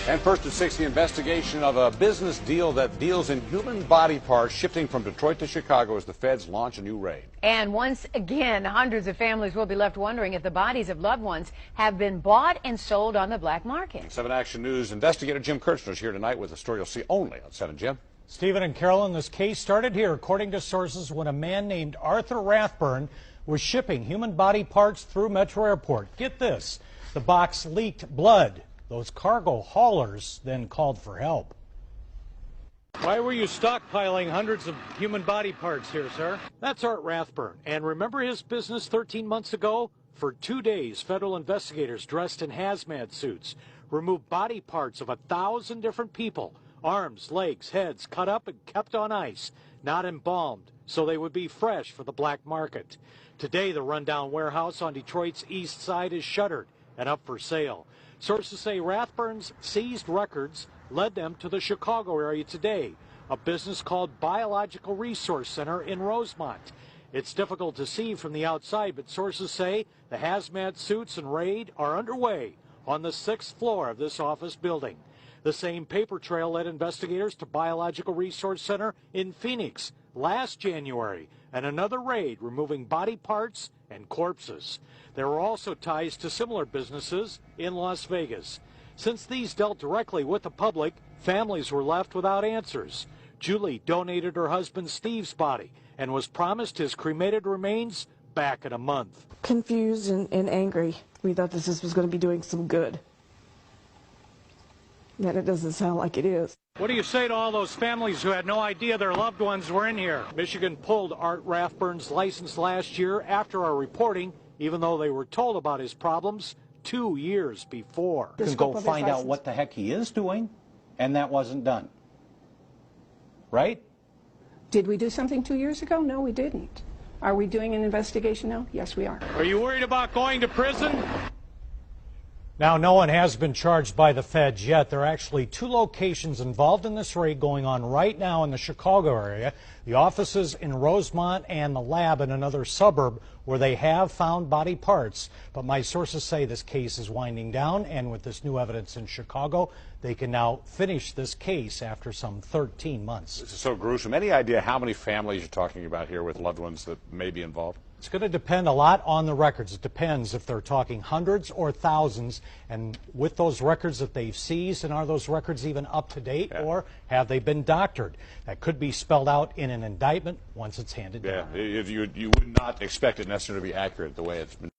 And first at 6, the investigation of a business deal that deals in human body parts shifting from Detroit to Chicago as the feds launch a new raid. And once again, hundreds of families will be left wondering if the bodies of loved ones have been bought and sold on the black market. 7 Action News investigator Jim Kirchner is here tonight with a story you'll see only on 7. Jim? Stephen and Carolyn, this case started here, according to sources, when a man named Arthur Rathburn was shipping human body parts through Metro Airport. Get this, the box leaked blood. Those cargo haulers then called for help. Why were you stockpiling hundreds of human body parts here, sir? That's Art Rathburn. And remember his business 13 months ago? For 2 days, federal investigators dressed in hazmat suits removed body parts of 1,000 different people. Arms, legs, heads cut up and kept on ice, not embalmed, so they would be fresh for the black market. Today, the rundown warehouse on Detroit's east side is shuttered and up for sale. Sources say Rathburn's seized records led them to the Chicago area today, a business called Biological Resource Center in Rosemont. It's difficult to see from the outside, but sources say the hazmat suits and raid are underway on the 6th floor of this office building. The same paper trail led investigators to Biological Resource Center in Phoenix last January, and another raid removing body parts and corpses. There were also ties to similar businesses in Las Vegas. Since these dealt directly with the public, families were left without answers. Julie donated her husband Steve's body and was promised his cremated remains back in a month. Confused and angry. We thought this was going to be doing some good. That it doesn't sound like it is. What do you say to all those families who had no idea their loved ones were in here? Michigan pulled Art Rathburn's license last year after our reporting, even though they were told about his problems 2 years before. You can go find out what the heck he is doing, and that wasn't done. Right? Did we do something 2 years ago? No, we didn't. Are we doing an investigation now? Yes, we are. Are you worried about going to prison? Now, no one has been charged by the feds yet. There are actually 2 locations involved in this raid going on right now in the Chicago area. The offices in Rosemont and the lab in another suburb where they have found body parts. But my sources say this case is winding down, and with this new evidence in Chicago, they can now finish this case after some 13 months. This is so gruesome. Any idea how many families you're talking about here with loved ones that may be involved? It's going to depend a lot on the records. It depends if they're talking hundreds or thousands, and with those records that they've seized, and are those records even up to date, or have they been doctored? That could be spelled out in an indictment once it's handed down. You would not expect it necessarily to be accurate the way it's been